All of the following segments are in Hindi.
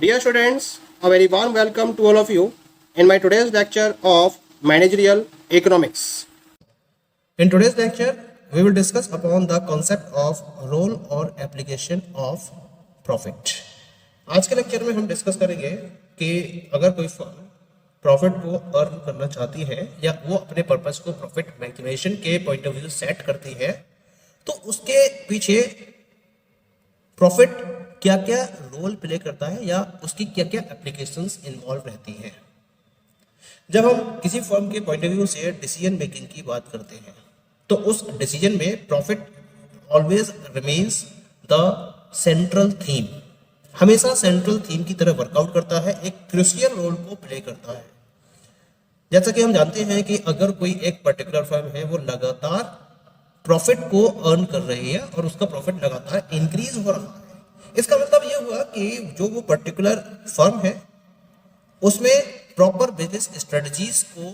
Dear students, a very warm welcome to all of you in my today's lecture of Managerial Economics. In today's lecture, we will discuss upon the concept of role or application of profit. आज के लेक्चर में हम डिस्कस करेंगे कि अगर कोई फर्म प्रॉफिट को अर्न करना चाहती है या वो अपने पर्पस को प्रॉफिट मैक्सिमाइजेशन के पॉइंट ऑफ व्यू सेट करती है तो उसके पीछे प्रॉफिट क्या क्या रोल प्ले करता है या उसकी क्या क्या एप्लीकेशंस इन्वॉल्व रहती हैं। जब हम किसी फर्म के पॉइंट ऑफ व्यू से डिसीजन मेकिंग की बात करते हैं तो उस डिसीजन में profit always remains the central theme, हमेशा सेंट्रल थीम की तरह वर्कआउट करता है, एक क्रूशियल रोल को प्ले करता है। जैसा कि हम जानते हैं कि अगर कोई एक पर्टिकुलर फर्म है वो लगातार प्रॉफिट को अर्न कर रही है और उसका प्रॉफिट लगातार इंक्रीज हो रहा है, इसका मतलब ये हुआ कि जो वो पर्टिकुलर फर्म है उसमें प्रॉपर बिजनेस स्ट्रेटजीज को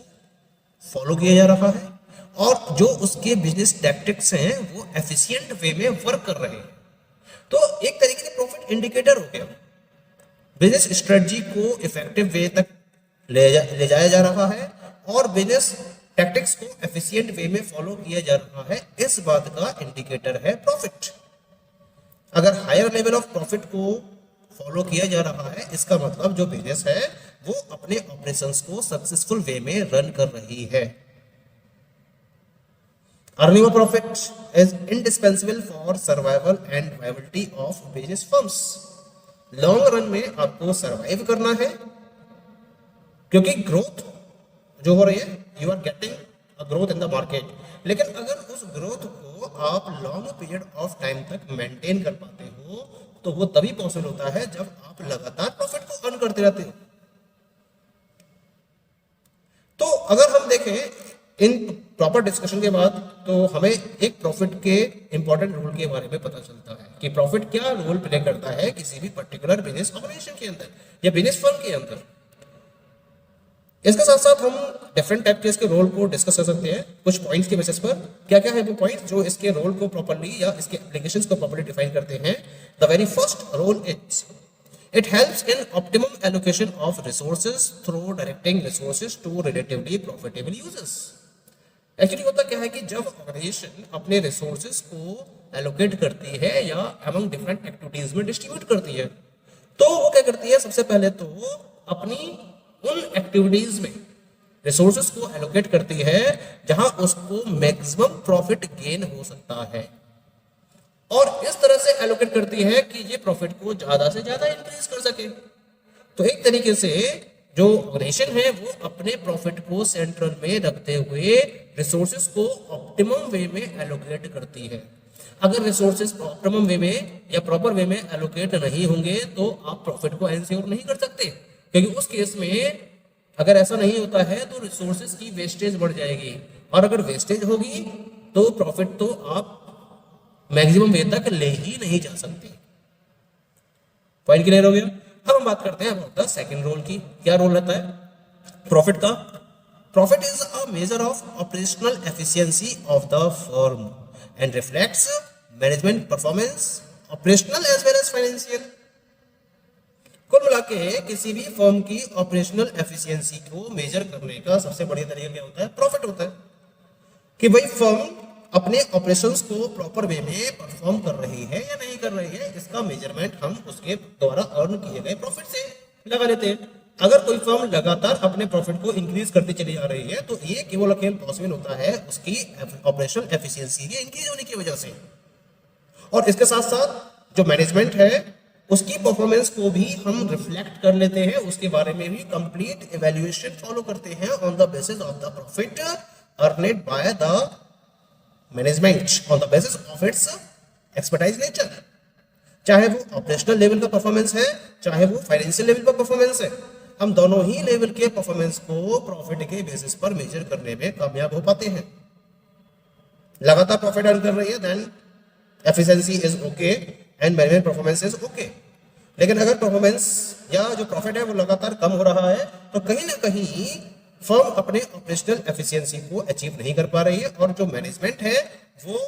फॉलो किया जा रहा है और जो उसके बिजनेस टैक्टिक्स हैं वो एफिशिएंट वे में वर्क कर रहे हैं। तो एक तरीके से प्रॉफिट इंडिकेटर हो गया, बिजनेस स्ट्रेटजी को इफेक्टिव वे तक ले जाया जा रहा है और बिजनेस टैक्टिक्स को एफिशिएंट वे में फॉलो किया जा रहा है, इस बात का इंडिकेटर है प्रॉफिट। अगर हायर लेवल ऑफ प्रॉफिट को फॉलो किया जा रहा है इसका मतलब जो बिजनेस है वो अपने ऑपरेशंस को सक्सेसफुल वे में रन कर रही है। Earning of profit is indispensable for survival and viability of business firms. Long run में आपको सर्वाइव करना है क्योंकि ग्रोथ जो हो रही है, you are getting a growth in the market, लेकिन अगर उस ग्रोथ को आप लॉन्ग पीरियड ऑफ टाइम तक मेंटेन कर पाते हो तो वो तभी पॉसिबल होता है जब आप लगातार प्रॉफिट को अर्न करते रहते हो। तो अगर हम देखें इन प्रॉपर डिस्कशन के बाद तो हमें एक प्रॉफिट के इंपॉर्टेंट रोल के बारे में पता चलता है कि प्रॉफिट क्या रोल प्ले करता है किसी भी पर्टिकुलर बिजनेस ऑपरेशन के अंदर या बिजनेस फर्म के अंदर। इसके साथ साथ हम डिफरेंट टाइप के इसके रोल को डिस्कस कर सकते हैं कुछ पॉइंट्स के बेसिस पर। क्या क्या है वो पॉइंट्स जो इसके रोल को प्रॉपर्ली या इसके एप्लीकेशंस को प्रॉपर्ली डिफाइन करते हैं। The very first role is it helps in optimum allocation of resources through directing resources to relatively profitable users. Actually होता क्या है कि जब ऑर्गेनाइजेशन अपने रिसोर्सेज को एलोकेट करती है या अमंग डिफरेंट एक्टिविटीज में डिस्ट्रीब्यूट करती है तो वो क्या करती है, सबसे पहले तो अपनी उन एक्टिविटीज में रिसोर्सेज को एलोकेट करती है जहां उसको मैक्सिमम प्रॉफिट गेन हो सकता है और इस तरह से एलोकेट करती है कि ये प्रॉफिट को ज्यादा से ज्यादा इंक्रीज कर सके। तो एक तरीके से जो ऑर्गेनाइजेशन है वो अपने प्रॉफिट को सेंट्रल में रखते हुए रिसोर्सेज को ऑप्टिमम वे में एलोकेट करती है। अगर रिसोर्सेज ऑप्टिमम वे में या प्रॉपर वे में एलोकेट नहीं होंगे तो आप प्रॉफिट को एंश्योर नहीं कर सकते, क्योंकि उस केस में अगर ऐसा नहीं होता है तो रिसोर्सेज की वेस्टेज बढ़ जाएगी और अगर वेस्टेज होगी तो प्रॉफिट तो आप मैक्सिमम वे तक ले ही नहीं जा सकते। पॉइंट क्लियर हो गया। अब हम बात करते हैं अबाउट द सेकंड रोल की। क्या रोल रहता है प्रॉफिट का। Profit is a measure of operational efficiency of the firm and reflects management performance operational as well as financial. कुल मिला के किसी भी फर्म की ऑपरेशनल एफिशिएंसी को मेजर करने का सबसे बढ़िया तरीका क्या होता है, प्रॉफिट होता है कि भाई फर्म अपने ऑपरेशंस को प्रॉपर वे में परफॉर्म कर रही है या नहीं कर रही है, इसका मेजरमेंट हम उसके द्वारा अर्न किए गए प्रॉफिट से लगा लेते हैं। अगर कोई फर्म लगातार अपने प्रॉफिट को इंक्रीज करती चली जा रही है तो ये केवल पॉसिबल होता है उसकी ऑपरेशनल एफिशिएंसी के इंक्रीज होने की वजह से। और इसके साथ साथ जो मैनेजमेंट है उसकी परफॉर्मेंस को भी हम रिफ्लेक्ट कर लेते हैं, उसके बारे में भी कंप्लीट इवैल्यूएशन फॉलो करते हैं on the basis of the profit earned by the management on the basis of its expertise nature. चाहे वो ऑपरेशनल लेवल का परफॉर्मेंस है चाहे वो फाइनेंशियल लेवल का परफॉर्मेंस है, हम दोनों ही लेवल के परफॉर्मेंस को प्रॉफिट के बेसिस पर मेजर करने में कामयाब हो पाते हैं। लगातार प्रॉफिट अर्न कर रही है then efficiency is okay and management performance is okay, लेकिन अगर परफॉर्मेंस या जो प्रॉफिट है वो लगातार कम हो रहा है तो कहीं ना कहीं फर्म अपने ऑपरेशनल एफिशिएंसी को अचीव नहीं कर पा रही है और जो मैनेजमेंट है वो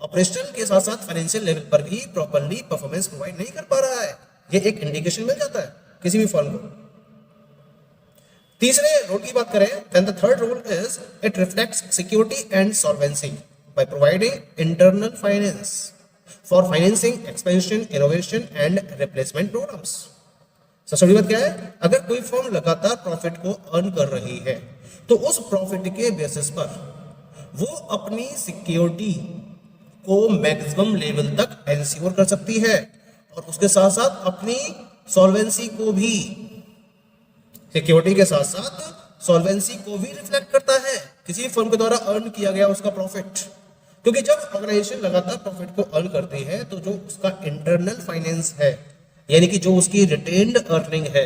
ऑपरेशनल के साथ साथ फाइनेंशियल लेवल पर भी प्रॉपर्ली परफॉर्मेंस प्रोवाइड नहीं कर पा रहा है। ये एक इंडिकेशन मिल जाता है। किसी भी फर्म को। तीसरे रोल की बात करें, then the third role is it reflects security and solvency by providing internal finance for financing expansion, innovation and replacement programs. सबसे बड़ी बात क्या है, अगर कोई फर्म लगातार प्रॉफिट को अर्न कर रही है तो उस प्रॉफिट के बेसिस पर वो अपनी सिक्योरिटी को मैक्सिमम लेवल तक एंश्योर कर सकती है और उसके साथ साथ अपनी सॉल्वेंसी को भी, सिक्योरिटी के साथ साथ सॉल्वेंसी को भी रिफ्लेक्ट करता है किसी फर्म के द्वारा अर्न किया गया उसका प्रॉफिट। क्योंकि जब ऑर्गेनाइजेशन लगातार प्रॉफिट को अर्न करती है तो जो उसका इंटरनल फाइनेंस है, यानी कि जो उसकी रिटेन्ड अर्निंग है,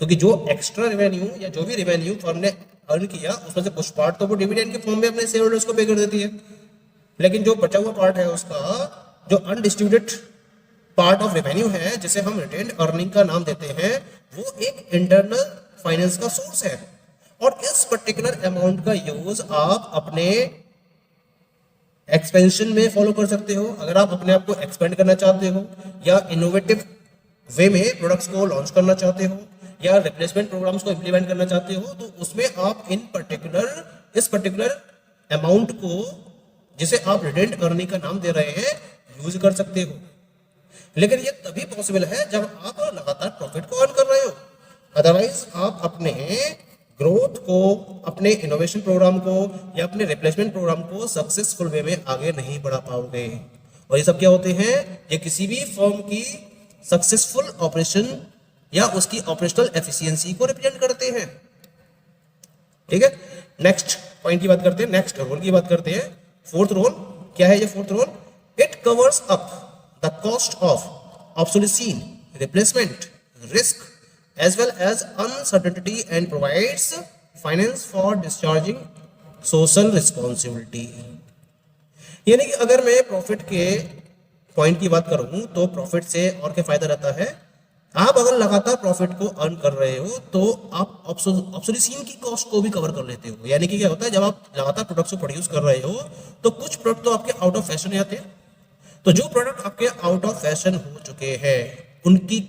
क्योंकि जो एक्स्ट्रा रेवेन्यू या जो भी रेवेन्यू फर्म ने अर्न किया उसमें से कुछ पार्ट तो वो डिविडेंड के फॉर्म में अपने शेयर होल्डर्स को पे कर देती है, लेकिन जो बचा हुआ पार्ट है उसका जो अनडिस्ट्रीब्यूटेड पार्ट ऑफ रेवेन्यू है जिसे हम रिटेन्ड अर्निंग का नाम देते हैं, वो एक इंटरनल फाइनेंस का सोर्स है। और इस पर्टिकुलर अमाउंट का यूज आप अपने एक्सपेंशन में फॉलो कर सकते हो। अगर आप अपने आप को एक्सपेंड करना चाहते हो या इनोवेटिव वे में प्रोडक्ट्स को लॉन्च करना चाहते हो या रिप्लेसमेंट प्रोग्राम्स को इंप्लीमेंट करना चाहते हो, तो उसमें आप इस पर्टिकुलर अमाउंट को जिसे आप रिटेन्ड अर्निंग का नाम दे रहे हैं यूज कर सकते हो। लेकिन ये तभी पॉसिबल है जब आप लगातार प्रॉफिट को अर्न कर रहे हो, अदरवाइज आप अपने ग्रोथ को, अपने इनोवेशन प्रोग्राम को या अपने रिप्लेसमेंट प्रोग्राम को सक्सेसफुल वे में आगे नहीं बढ़ा पाओगे। और ये सब क्या होते हैं, ये किसी भी फर्म की सक्सेसफुल ऑपरेशन या उसकी ऑपरेशनल एफिशिएंसी को रिप्रेजेंट करते हैं। ठीक है, नेक्स्ट पॉइंट की बात करते हैं, नेक्स्ट रोल की बात करते हैं। फोर्थ रोल क्या है? ये fourth role, it covers up the cost of obsolescence, replacement, risk as well as uncertainty and provides finance for discharging social responsibility। यानी कि अगर मैं प्रॉफिट के पॉइंट की बात करूं तो प्रॉफिट से और क्या फायदा रहता है, आप अगर लगातार प्रॉफिट को अर्न कर रहे हो तो आप ऑब्सोलिसीन की कॉस्ट को भी कवर कर लेते हो। यानी कि क्या होता है, जब आप लगातार प्रोडक्ट्स को प्रोड्यूस कर रहे हो तो कुछ प्रोडक्ट तो आपके आउट ऑफ फैशन आते हैं, तो जो प्रोडक्ट आपके आउट ऑफ फैशन हो चुके हैं उनकी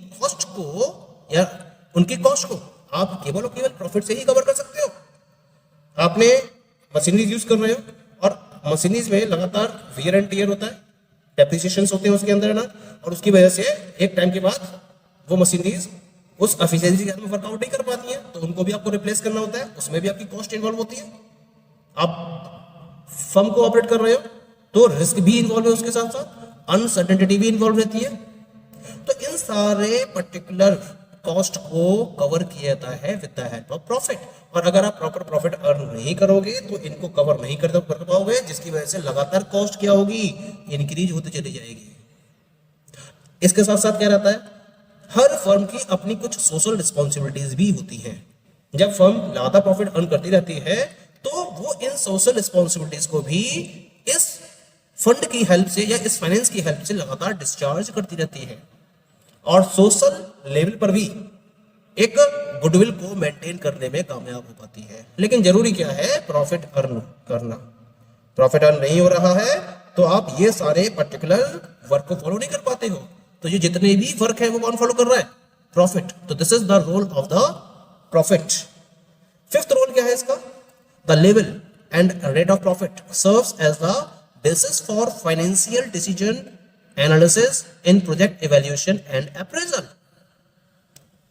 कॉस्ट को आप केवल और केवल प्रॉफिट से ही कवर कर सकते हो। आपने मशीनरीज यूज कर रहे हो और मशीनरीज में लगातार वियर एंड टियर होता है, डेप्रिसिएशंस होते हैं उसके अंदर ना, और उसकी वजह से एक टाइम के बाद वो मशीनरीज उस एफिशिएंसी के साथ में वर्कआउट नहीं कर पाती हैं, तो उनको भी आपको रिप्लेस करना होता है, उसमें भी आपकी कॉस्ट इन्वॉल्व होती है। आप फर्म को ऑपरेट कर रहे हो तो रिस्क भी इन्वॉल्व है, उसके साथ साथ अनसर्टेनिटी भी इन्वॉल्व रहती है। तो इन सारे पर्टिकुलर कॉस्ट को कवर किया जाता है with the help of profit. और अगर आप प्रॉपर प्रॉफिट अर्न नहीं करोगे तो इनको कवर नहीं कर पाओगे, जिसकी वजह से लगातार कॉस्ट क्या होगी, इंक्रीज होती चली जाएगी। इसके साथ साथ क्या रहता है, हर फर्म की अपनी कुछ सोशल रिस्पॉन्सिबिलिटीज भी होती हैं। जब फर्म लगातार प्रॉफिट अर्न करती रहती है तो वो इन सोशल रिस्पॉन्सिबिलिटीज को भी इस फंड की हेल्प से या इस फाइनेंस की हेल्प से लगातार डिस्चार्ज करती रहती है और सोशल लेवल पर भी एक गुडविल को मेंटेन करने में कामयाब हो पाती है। लेकिन जरूरी क्या है, प्रॉफिट अर्न करना। प्रॉफिट अर्न नहीं हो रहा है तो आप ये सारे पर्टिकुलर वर्क को फॉलो नहीं कर पाते हो। तो ये जितने भी वर्क है वो कौन फॉलो कर रहा है, प्रॉफिट। तो this is the role of the profit. Fifth role क्या है इसका, the level and rate of profit serves as the basis for financial decision analysis in project evaluation and appraisal.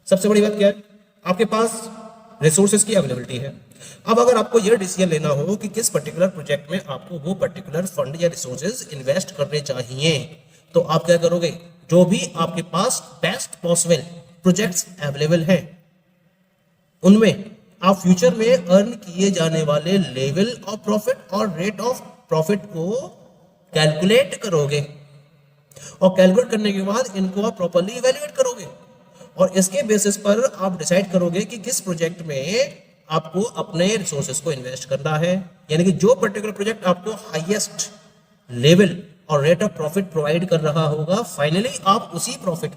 सबसे बड़ी बात क्या है, आपके पास रिसोर्सेज की अवेलेबिलिटी है। अब अगर आपको यह डिसीजन लेना हो कि किस पर्टिकुलर प्रोजेक्ट में आपको वो पर्टिकुलर फंड या रिसोर्सेज इन्वेस्ट करने चाहिए, तो आप क्या करोगे, जो भी आपके पास बेस्ट पॉसिबल प्रोजेक्ट्स अवेलेबल हैं उनमें आप फ्यूचर में अर्न किए जाने वाले लेवल ऑफ प्रॉफिट और रेट ऑफ प्रॉफिट को कैलकुलेट करोगे और कैलकुलेट करने के बाद इनको आप प्रॉपर्ली इवैल्यूएट करोगे और इसके बेसिस पर आप डिसाइड करोगे कि किस प्रोजेक्ट में आपको अपने रिसोर्सेज को इन्वेस्ट करना है। यानी कि जो पर्टिकुलर प्रोजेक्ट आपको हाईएस्ट लेवल और रेट ऑफ प्रॉफिट प्रोवाइड कर रहा होगा, फाइनली आप उसी प्रॉफिट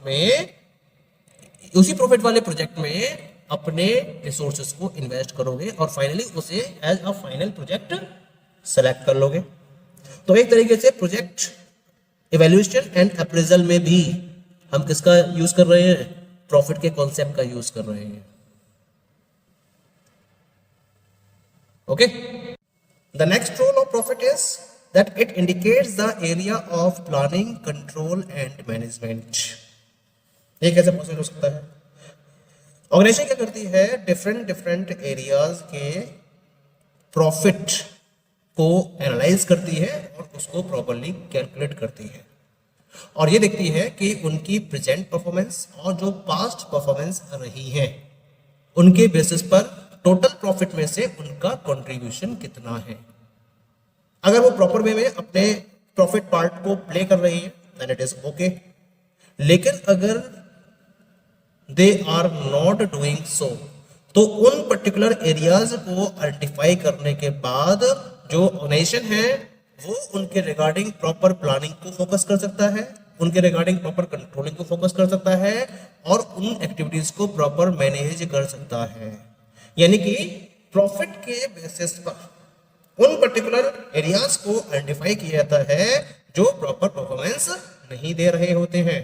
वाले प्रोजेक्ट में अपने रिसोर्सेज को इन्वेस्ट करोगे और फाइनली उसे as a final project select कर लोगे। तो एक तरीके से प्रोजेक्ट इवैल्यूएशन एंड अप्रेजल में भी हम किसका यूज कर रहे हैं, प्रॉफिट के कॉन्सेप्ट का यूज कर रहे हैं। Okay, the next rule of profit is that it indicates the area of planning, control and management. ये कैसे पॉसिबल हो सकता है? ऑर्गेनाइजेशन क्या करती है, डिफरेंट एरियाज के प्रॉफिट को एनालाइज करती है और उसको प्रॉपर्ली कैलकुलेट करती है और ये देखती है कि उनकी प्रेजेंट परफॉर्मेंस और जो पास्ट परफॉर्मेंस रही है उनके बेसिस पर टोटल प्रॉफिट में से उनका कंट्रीब्यूशन कितना है। अगर वो प्रॉपर वे में अपने प्रॉफिट पार्ट को प्ले कर रही है देन इट इज ओके, लेकिन अगर they are not doing so तो उन पर्टिकुलर एरियाज को आइडेंटिफाई करने के बाद जो ऑर्गेनाइजेशन है वो उनके रिगार्डिंग प्रॉपर प्लानिंग को फोकस कर सकता है, उनके रिगार्डिंग प्रॉपर कंट्रोलिंग को फोकस कर सकता है और उन एक्टिविटीज को प्रॉपर मैनेज कर सकता है। यानी कि प्रॉफिट के बेसिस पर उन पर्टिकुलर एरियाज को आइडेंटिफाई किया जाता है जो प्रॉपर परफॉर्मेंस नहीं दे रहे होते हैं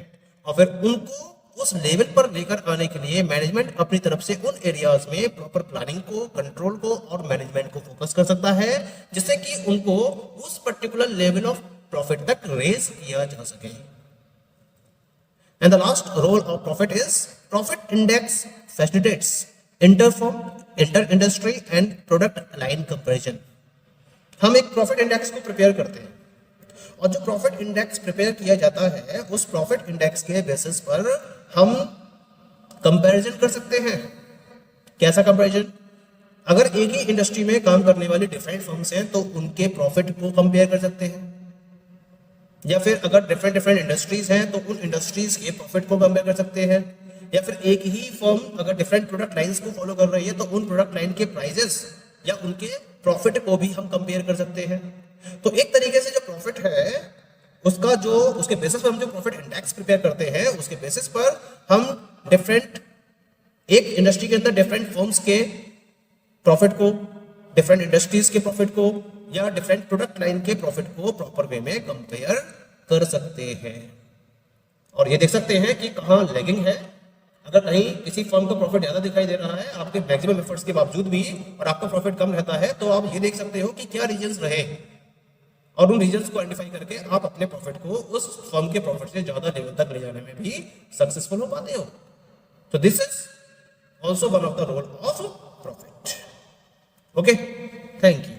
और फिर उनको उस लेवल पर लेकर आने के लिए मैनेजमेंट अपनी तरफ से उन एरियाज में प्रॉपर प्लानिंग को, कंट्रोल को और मैनेजमेंट को फोकस कर सकता है जिससे कि उनको उस पर्टिकुलर लेवल ऑफ प्रॉफिट तक रेज किया जा सके। And the last role of profit is profit index facilitates inter industry and product line comparison. हम एक प्रॉफिट इंडेक्स को प्रिपेयर करते हैं और जो प्रॉफिट इंडेक्स प्रिपेयर किया जाता है उस प्रॉफिट इंडेक्स के बेसिस पर हम कंपैरिजन कर सकते हैं। कैसा कंपैरिजन? अगर एक ही इंडस्ट्री में काम करने वाली डिफरेंट फर्म्स हैं तो उनके प्रॉफिट को कंपेयर कर सकते हैं, या फिर अगर डिफरेंट इंडस्ट्रीज हैं तो उन इंडस्ट्रीज के प्रॉफिट को कंपेयर कर सकते हैं, या फिर एक ही फर्म अगर डिफरेंट प्रोडक्ट लाइंस को फॉलो कर रही है तो उन प्रोडक्ट लाइन के प्राइजेस या उनके प्रॉफिट को भी हम कंपेयर कर सकते हैं। तो एक तरीके से जो प्रॉफिट है उसका जो उसके बेसिस पर हम जो प्रॉफिट इंडेक्स प्रिपेयर करते हैं उसके बेसिस पर हम डिफरेंट एक इंडस्ट्री के अंदर डिफरेंट फर्म्स के प्रॉफिट को, डिफरेंट इंडस्ट्रीज के प्रॉफिट को या डिफरेंट प्रोडक्ट लाइन के प्रॉफिट को प्रॉपर वे में कंपेयर कर सकते हैं और ये देख सकते हैं कि कहाँ लैगिंग है। अगर कहीं किसी फर्म का प्रॉफिट ज्यादा दिखाई दे रहा है आपके मैक्सिमम एफर्ट्स के बावजूद भी और आपका प्रॉफिट कम रहता है तो आप ये देख सकते हो कि क्या रीजंस रहे और उन रीजंस को आइडेंटिफाई करके आप अपने प्रॉफिट को उस फर्म के प्रॉफिट से ज्यादा लेवल तक ले जाने में भी सक्सेसफुल हो पाते हो। तो this is also one of the role of profit. Okay, thank you.